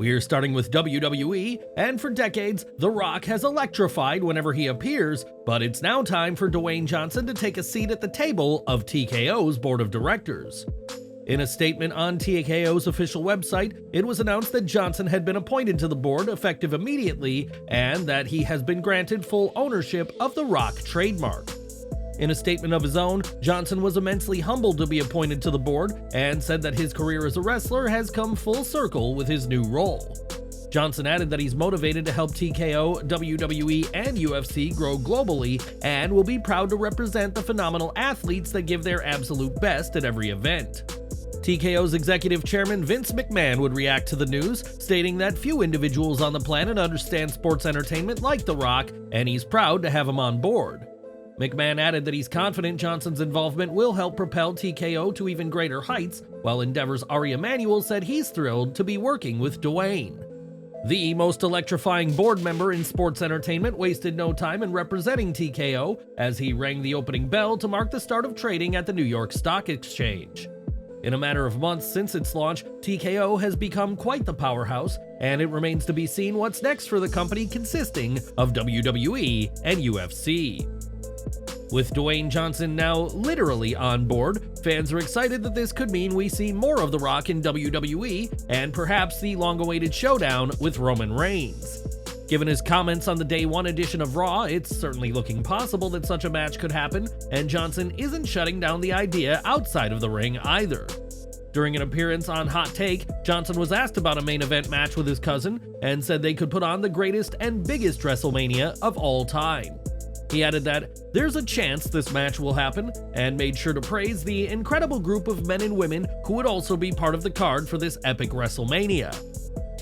We're starting with WWE, and for decades, The Rock has electrified whenever he appears, but it's now time for Dwayne Johnson to take a seat at the table of TKO's board of directors. In a statement on TKO's official website, it was announced that Johnson had been appointed to the board effective immediately, and that he has been granted full ownership of the Rock trademark. In a statement of his own, Johnson was immensely humbled to be appointed to the board and said that his career as a wrestler has come full circle with his new role. Johnson added that he's motivated to help TKO, WWE, and UFC grow globally and will be proud to represent the phenomenal athletes that give their absolute best at every event. TKO's executive chairman Vince McMahon would react to the news, stating that few individuals on the planet understand sports entertainment like The Rock, and he's proud to have him on board. McMahon added that he's confident Johnson's involvement will help propel TKO to even greater heights, while Endeavor's Ari Emanuel said he's thrilled to be working with Dwayne. The most electrifying board member in sports entertainment wasted no time in representing TKO as he rang the opening bell to mark the start of trading at the New York Stock Exchange. In a matter of months since its launch, TKO has become quite the powerhouse, and it remains to be seen what's next for the company consisting of WWE and UFC. With Dwayne Johnson now literally on board, fans are excited that this could mean we see more of The Rock in WWE and perhaps the long-awaited showdown with Roman Reigns. Given his comments on the Day 1 edition of Raw, it's certainly looking possible that such a match could happen, and Johnson isn't shutting down the idea outside of the ring either. During an appearance on Hot Take, Johnson was asked about a main event match with his cousin and said they could put on the greatest and biggest WrestleMania of all time. He added that there's a chance this match will happen, and made sure to praise the incredible group of men and women who would also be part of the card for this epic WrestleMania.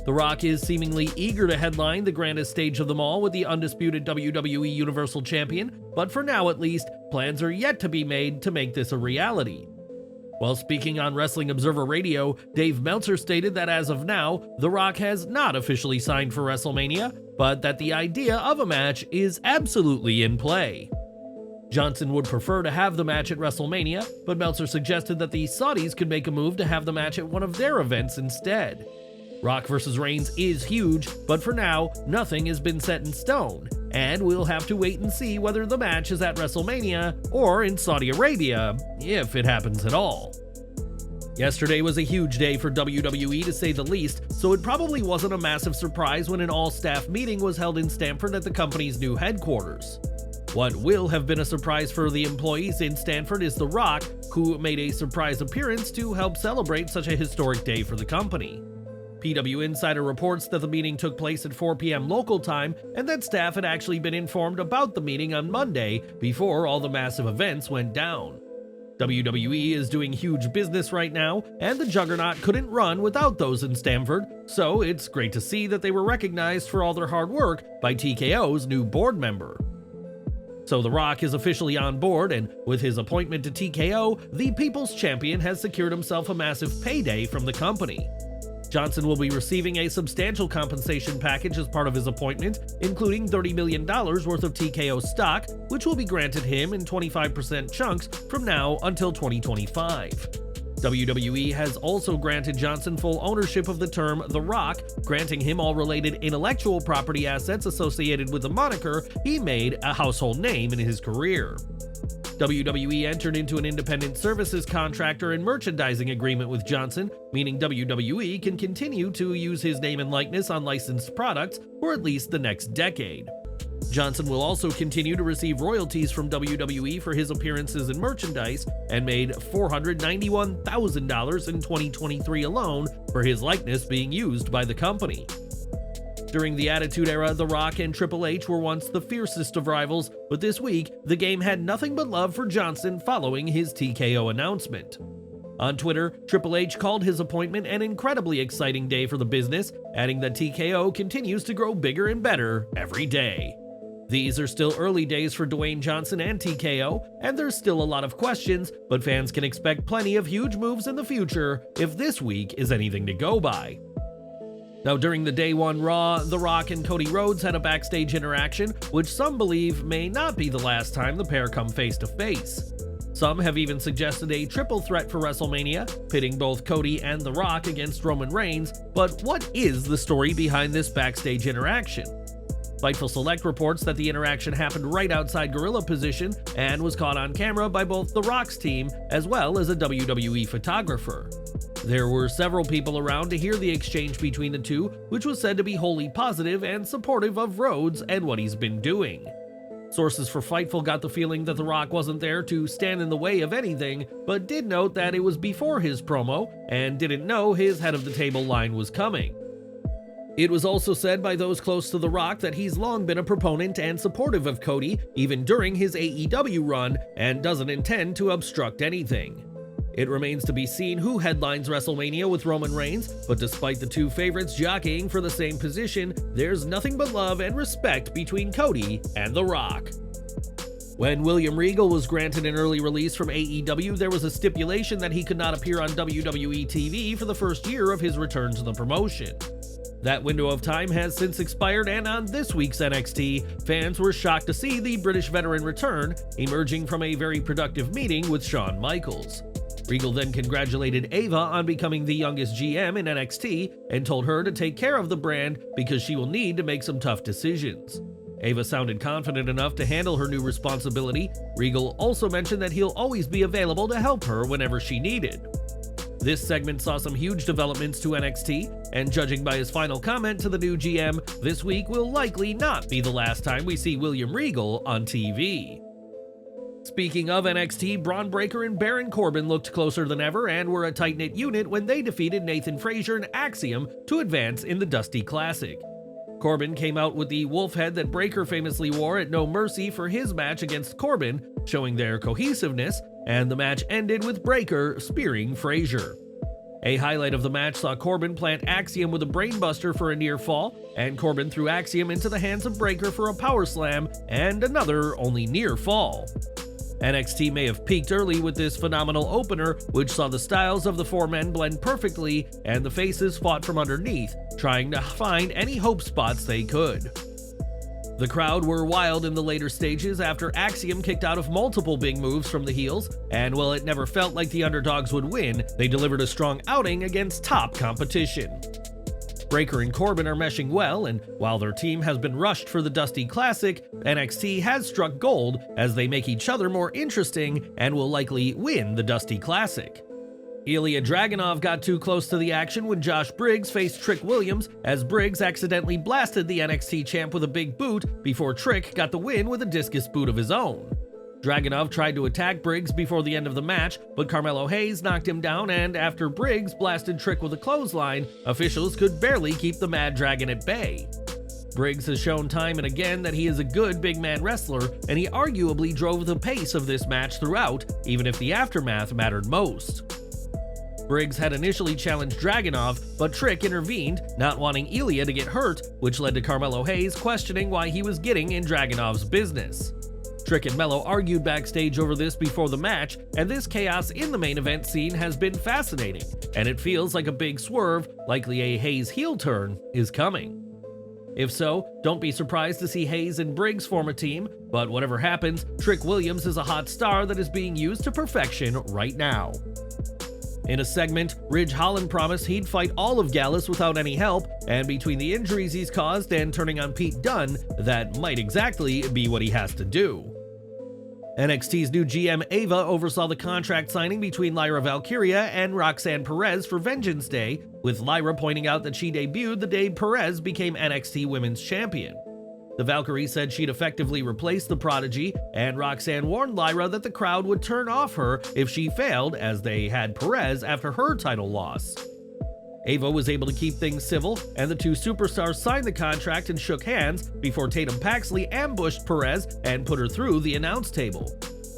The Rock is seemingly eager to headline the grandest stage of them all with the undisputed WWE Universal Champion, but for now at least, plans are yet to be made to make this a reality. While speaking on Wrestling Observer Radio, Dave Meltzer stated that as of now, The Rock has not officially signed for WrestleMania, but that the idea of a match is absolutely in play. Johnson would prefer to have the match at WrestleMania, but Meltzer suggested that the Saudis could make a move to have the match at one of their events instead. Rock vs. Reigns is huge, but for now, nothing has been set in stone, and we'll have to wait and see whether the match is at WrestleMania or in Saudi Arabia, if it happens at all. Yesterday was a huge day for WWE to say the least, so it probably wasn't a massive surprise when an all-staff meeting was held in Stamford at the company's new headquarters. What will have been a surprise for the employees in Stamford is The Rock, who made a surprise appearance to help celebrate such a historic day for the company. PW Insider reports that the meeting took place at 4 p.m. local time and that staff had actually been informed about the meeting on Monday before all the massive events went down. WWE is doing huge business right now, and the juggernaut couldn't run without those in Stamford, so it's great to see that they were recognized for all their hard work by TKO's new board member. So The Rock is officially on board, and with his appointment to TKO, the People's Champion has secured himself a massive payday from the company. Johnson will be receiving a substantial compensation package as part of his appointment, including $30 million worth of TKO stock, which will be granted him in 25% chunks from now until 2025. WWE has also granted Johnson full ownership of the term The Rock, granting him all related intellectual property assets associated with the moniker he made a household name in his career. WWE entered into an independent services contractor and merchandising agreement with Johnson, meaning WWE can continue to use his name and likeness on licensed products for at least the next decade. Johnson will also continue to receive royalties from WWE for his appearances in merchandise and made $491,000 in 2023 alone for his likeness being used by the company. During the Attitude Era, The Rock and Triple H were once the fiercest of rivals, but this week, the game had nothing but love for Johnson following his TKO announcement. On Twitter, Triple H called his appointment an incredibly exciting day for the business, adding that TKO continues to grow bigger and better every day. These are still early days for Dwayne Johnson and TKO, and there's still a lot of questions, but fans can expect plenty of huge moves in the future if this week is anything to go by. Now, during the Day 1 Raw, The Rock and Cody Rhodes had a backstage interaction, which some believe may not be the last time the pair come face to face. Some have even suggested a triple threat for WrestleMania, pitting both Cody and The Rock against Roman Reigns, but what is the story behind this backstage interaction? Fightful Select reports that the interaction happened right outside gorilla position and was caught on camera by both The Rock's team as well as a WWE photographer. There were several people around to hear the exchange between the two, which was said to be wholly positive and supportive of Rhodes and what he's been doing. Sources for Fightful got the feeling that The Rock wasn't there to stand in the way of anything, but did note that it was before his promo and didn't know his head of the table line was coming. It was also said by those close to The Rock that he's long been a proponent and supportive of Cody, even during his AEW run, and doesn't intend to obstruct anything. It remains to be seen who headlines WrestleMania with Roman Reigns, but despite the two favorites jockeying for the same position, there's nothing but love and respect between Cody and The Rock. When William Regal was granted an early release from AEW, there was a stipulation that he could not appear on WWE TV for the first year of his return to the promotion. That window of time has since expired, and on this week's NXT, fans were shocked to see the British veteran return, emerging from a very productive meeting with Shawn Michaels. Regal then congratulated Ava on becoming the youngest GM in NXT and told her to take care of the brand because she will need to make some tough decisions. Ava sounded confident enough to handle her new responsibility. Regal also mentioned that he'll always be available to help her whenever she needed. This segment saw some huge developments to NXT, and judging by his final comment to the new GM, this week will likely not be the last time we see William Regal on TV. Speaking of NXT, Bron Breakker and Baron Corbin looked closer than ever and were a tight-knit unit when they defeated Nathan Frazer and Axiom to advance in the Dusty Classic. Corbin came out with the wolf head that Breakker famously wore at No Mercy for his match against Corbin, showing their cohesiveness, and the match ended with Breakker spearing Frazer. A highlight of the match saw Corbin plant Axiom with a brainbuster for a near fall, and Corbin threw Axiom into the hands of Breakker for a power slam and another only near fall. NXT may have peaked early with this phenomenal opener, which saw the styles of the four men blend perfectly and the faces fought from underneath, trying to find any hope spots they could. The crowd were wild in the later stages after Axiom kicked out of multiple big moves from the heels, and while it never felt like the underdogs would win, they delivered a strong outing against top competition. Breakker and Corbin are meshing well, and while their team has been rushed for the Dusty Classic, NXT has struck gold as they make each other more interesting and will likely win the Dusty Classic. Ilya Dragunov got too close to the action when Josh Briggs faced Trick Williams, as Briggs accidentally blasted the NXT champ with a big boot before Trick got the win with a discus boot of his own. Dragunov tried to attack Briggs before the end of the match, but Carmelo Hayes knocked him down, and after Briggs blasted Trick with a clothesline, officials could barely keep the Mad Dragon at bay. Briggs has shown time and again that he is a good big man wrestler, and he arguably drove the pace of this match throughout, even if the aftermath mattered most. Briggs had initially challenged Dragunov, but Trick intervened, not wanting Ilya to get hurt, which led to Carmelo Hayes questioning why he was getting in Dragunov's business. Trick and Mello argued backstage over this before the match, and this chaos in the main event scene has been fascinating, and it feels like a big swerve, likely a Hayes heel turn, is coming. If so, don't be surprised to see Hayes and Briggs form a team, but whatever happens, Trick Williams is a hot star that is being used to perfection right now. In a segment, Ridge Holland promised he'd fight all of Gallus without any help, and between the injuries he's caused and turning on Pete Dunne, that might exactly be what he has to do. NXT's new GM Ava oversaw the contract signing between Lyra Valkyria and Roxanne Perez for Vengeance Day, with Lyra pointing out that she debuted the day Perez became NXT Women's Champion. The Valkyrie said she'd effectively replace the Prodigy, and Roxanne warned Lyra that the crowd would turn off her if she failed, as they had Perez after her title loss. Ava was able to keep things civil, and the two superstars signed the contract and shook hands before Tatum Paxley ambushed Perez and put her through the announce table.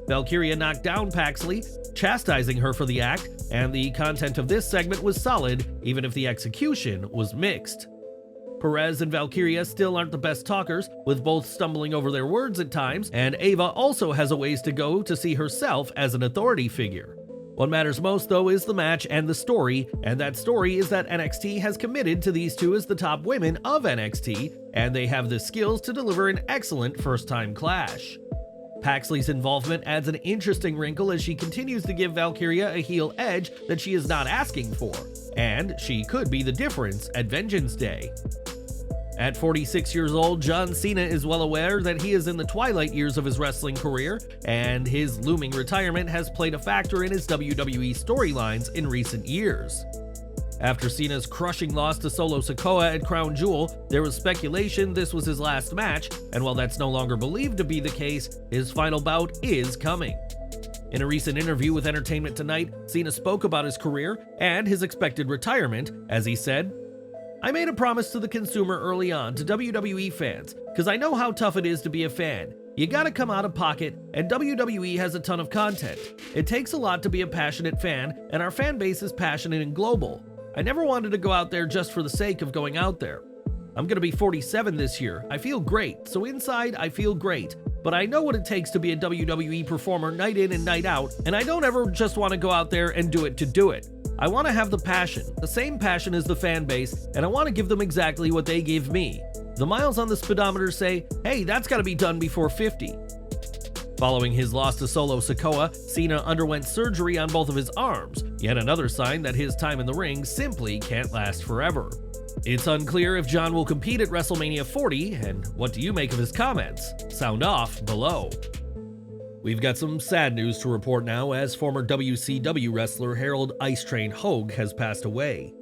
Valkyria knocked down Paxley, chastising her for the act, and the content of this segment was solid, even if the execution was mixed. Perez and Valkyria still aren't the best talkers, with both stumbling over their words at times, and Ava also has a ways to go to see herself as an authority figure. What matters most, though, is the match and the story, and that story is that NXT has committed to these two as the top women of NXT, and they have the skills to deliver an excellent first-time clash. Paxley's involvement adds an interesting wrinkle as she continues to give Valkyria a heel edge that she is not asking for, and she could be the difference at Vengeance Day. At 46 years old, John Cena is well aware that he is in the twilight years of his wrestling career, and his looming retirement has played a factor in his WWE storylines in recent years. After Cena's crushing loss to Solo Sikoa at Crown Jewel, there was speculation this was his last match, and while that's no longer believed to be the case, his final bout is coming. In a recent interview with Entertainment Tonight, Cena spoke about his career and his expected retirement, as he said, "I made a promise to the consumer early on, to WWE fans, because I know how tough it is to be a fan. You gotta come out of pocket, and WWE has a ton of content. It takes a lot to be a passionate fan, and our fan base is passionate and global. I never wanted to go out there just for the sake of going out there. I'm gonna be 47 this year. I feel great, so inside I feel great. But I know what it takes to be a WWE performer night in and night out, and I don't ever just want to go out there and do it to do it. I want to have the passion, the same passion as the fan base, and I want to give them exactly what they gave me. The miles on the speedometer say, hey, that's got to be done before 50. Following his loss to Solo Sikoa, Cena underwent surgery on both of his arms, yet another sign that his time in the ring simply can't last forever. It's unclear if John will compete at WrestleMania 40, and what do you make of his comments? Sound off below. We've got some sad news to report now, as former WCW wrestler Harold Ice Train Hogue has passed away.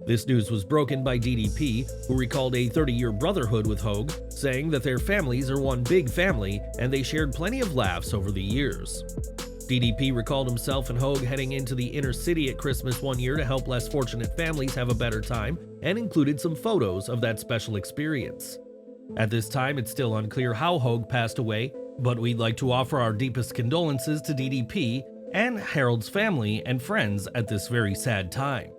This news was broken by DDP, who recalled a 30-year brotherhood with Hogue, saying that their families are one big family and they shared plenty of laughs over the years. DDP recalled himself and Hogue heading into the inner city at Christmas one year to help less fortunate families have a better time, and included some photos of that special experience. At this time, it's still unclear how Hogue passed away, but we'd like to offer our deepest condolences to DDP and Harold's family and friends at this very sad time.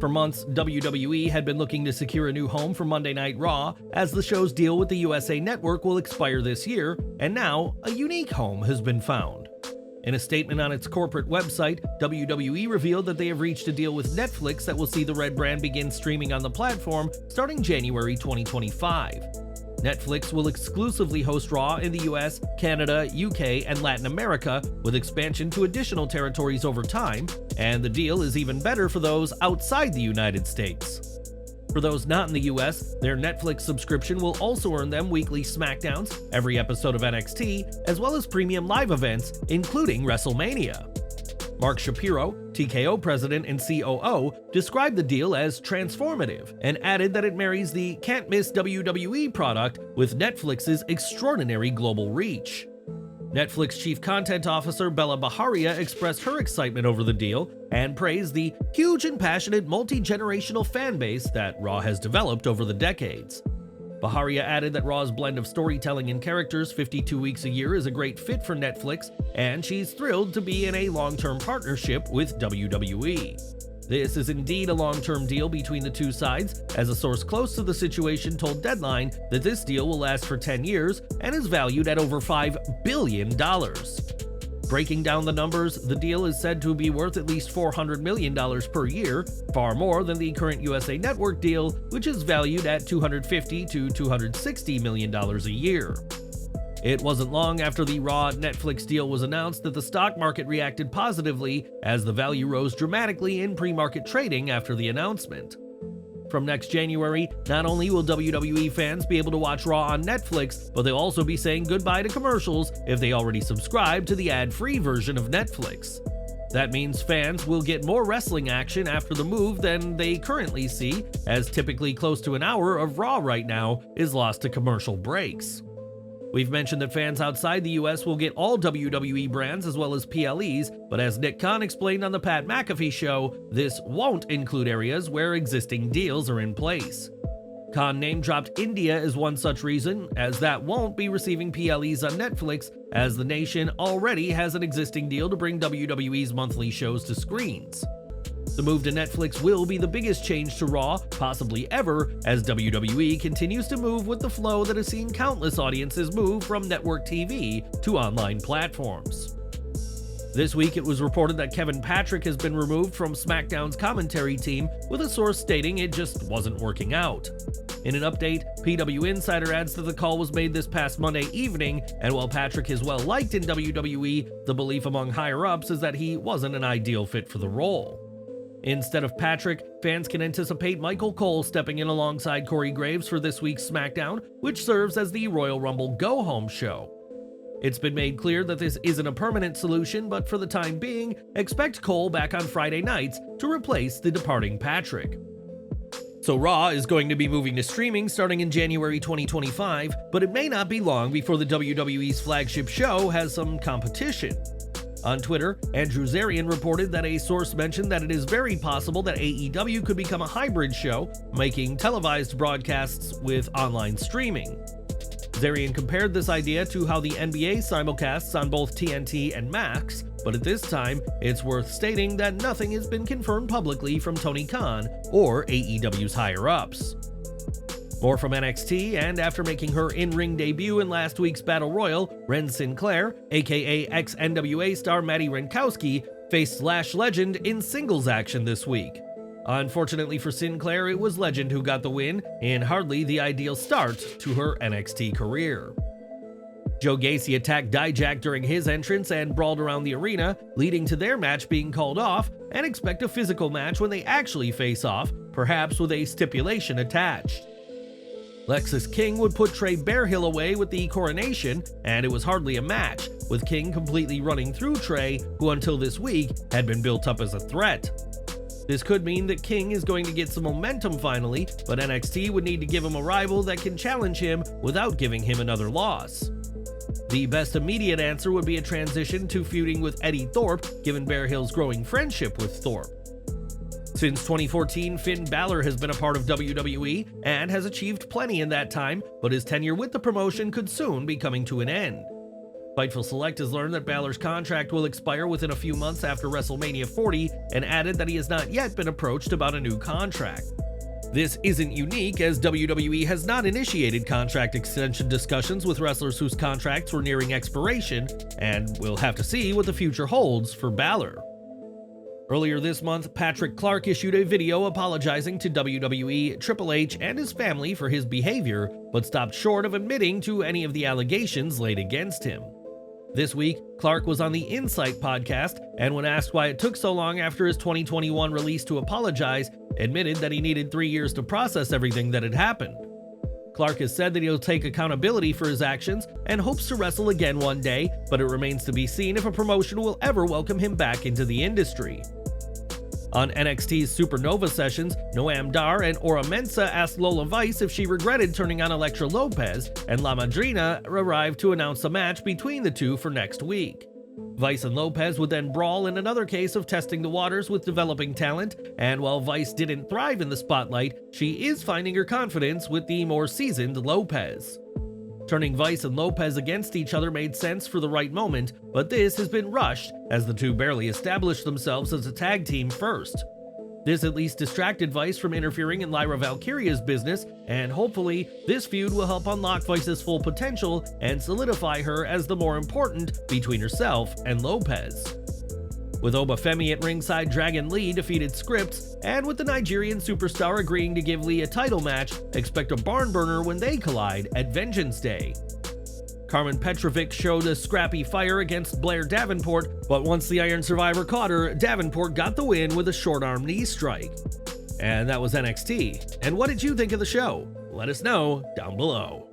For months, WWE had been looking to secure a new home for Monday Night Raw, as the show's deal with the USA Network will expire this year, and now a unique home has been found. In a statement on its corporate website, WWE revealed that they have reached a deal with Netflix that will see the Red brand begin streaming on the platform starting January 2025. Netflix will exclusively host Raw in the US, Canada, UK, and Latin America, with expansion to additional territories over time, and the deal is even better for those outside the United States. For those not in the US, their Netflix subscription will also earn them weekly SmackDowns, every episode of NXT, as well as premium live events, including WrestleMania. Mark Shapiro, TKO president and COO, described the deal as transformative and added that it marries the can't-miss WWE product with Netflix's extraordinary global reach. Netflix Chief Content Officer Bella Baharia expressed her excitement over the deal and praised the huge and passionate multi-generational fan base that Raw has developed over the decades. Baharia added that Raw's blend of storytelling and characters 52 weeks a year is a great fit for Netflix, and she's thrilled to be in a long-term partnership with WWE. This is indeed a long-term deal between the two sides, as a source close to the situation told Deadline that this deal will last for 10 years and is valued at over $5 billion. Breaking down the numbers, the deal is said to be worth at least $400 million per year, far more than the current USA Network deal, which is valued at $250 to $260 million a year. It wasn't long after the Raw Netflix deal was announced that the stock market reacted positively, as the value rose dramatically in pre-market trading after the announcement. From next January, not only will WWE fans be able to watch Raw on Netflix, but they'll also be saying goodbye to commercials if they already subscribe to the ad-free version of Netflix. That means fans will get more wrestling action after the move than they currently see, as typically close to an hour of Raw right now is lost to commercial breaks. We've mentioned that fans outside the US will get all WWE brands as well as PLEs, but as Nick Khan explained on the Pat McAfee show, this won't include areas where existing deals are in place. Khan name-dropped India as one such reason, as that won't be receiving PLEs on Netflix, as the nation already has an existing deal to bring WWE's monthly shows to screens. The move to Netflix will be the biggest change to Raw, possibly ever, as WWE continues to move with the flow that has seen countless audiences move from network TV to online platforms. This week, it was reported that Kevin Patrick has been removed from SmackDown's commentary team, with a source stating it just wasn't working out. In an update, PW Insider adds that the call was made this past Monday evening, and while Patrick is well liked in WWE, the belief among higher-ups is that he wasn't an ideal fit for the role. Instead of Patrick, fans can anticipate Michael Cole stepping in alongside Corey Graves for this week's SmackDown, which serves as the Royal Rumble go-home show. It's been made clear that this isn't a permanent solution, but for the time being, expect Cole back on Friday nights to replace the departing Patrick. So Raw is going to be moving to streaming starting in January 2025, but it may not be long before the WWE's flagship show has some competition. On Twitter, Andrew Zarian reported that a source mentioned that it is very possible that AEW could become a hybrid show, making televised broadcasts with online streaming. Zarian compared this idea to how the NBA simulcasts on both TNT and Max, but at this time, it's worth stating that nothing has been confirmed publicly from Tony Khan or AEW's higher-ups. More from NXT, and after making her in-ring debut in last week's Battle Royal, Wren Sinclair, aka ex-NWA star Maddie Renkowski, faced Lash Legend in singles action this week. Unfortunately for Sinclair, it was Legend who got the win, in hardly the ideal start to her NXT career. Joe Gacy attacked Dijak during his entrance and brawled around the arena, leading to their match being called off, and expect a physical match when they actually face off, perhaps with a stipulation attached. Lexis King would put Trey Bearhill away with the coronation, and it was hardly a match, with King completely running through Trey, who until this week had been built up as a threat. This could mean that King is going to get some momentum finally, but NXT would need to give him a rival that can challenge him without giving him another loss. The best immediate answer would be a transition to feuding with Eddie Thorpe, given Bearhill's growing friendship with Thorpe. Since 2014, Finn Balor has been a part of WWE and has achieved plenty in that time, but his tenure with the promotion could soon be coming to an end. Fightful Select has learned that Balor's contract will expire within a few months after WrestleMania 40 and added that he has not yet been approached about a new contract. This isn't unique, as WWE has not initiated contract extension discussions with wrestlers whose contracts were nearing expiration, and we'll have to see what the future holds for Balor. Earlier this month, Patrick Clark issued a video apologizing to WWE, Triple H, and his family for his behavior, but stopped short of admitting to any of the allegations laid against him. This week, Clark was on the Insight podcast, and when asked why it took so long after his 2021 release to apologize, admitted that he needed 3 years to process everything that had happened. Clark has said that he'll take accountability for his actions and hopes to wrestle again one day, but it remains to be seen if a promotion will ever welcome him back into the industry. On NXT's Supernova sessions, Noam Dar and Ora Mensah asked Lola Vice if she regretted turning on Elektra Lopez, and La Madrina arrived to announce a match between the two for next week. Vice and Lopez would then brawl in another case of testing the waters with developing talent, and while Vice didn't thrive in the spotlight, she is finding her confidence with the more seasoned Lopez. Turning Vice and Lopez against each other made sense for the right moment, but this has been rushed as the two barely established themselves as a tag team first. This at least distracted Vice from interfering in Lyra Valkyria's business, and hopefully this feud will help unlock Vice's full potential and solidify her as the more important between herself and Lopez. With Obafemi at ringside, Dragon Lee defeated Scripps, and with the Nigerian superstar agreeing to give Lee a title match, expect a barn burner when they collide at Vengeance Day. Carmen Petrovic showed a scrappy fire against Blair Davenport, but once the Iron Survivor caught her, Davenport got the win with a short arm knee strike. And that was NXT. And what did you think of the show? Let us know down below.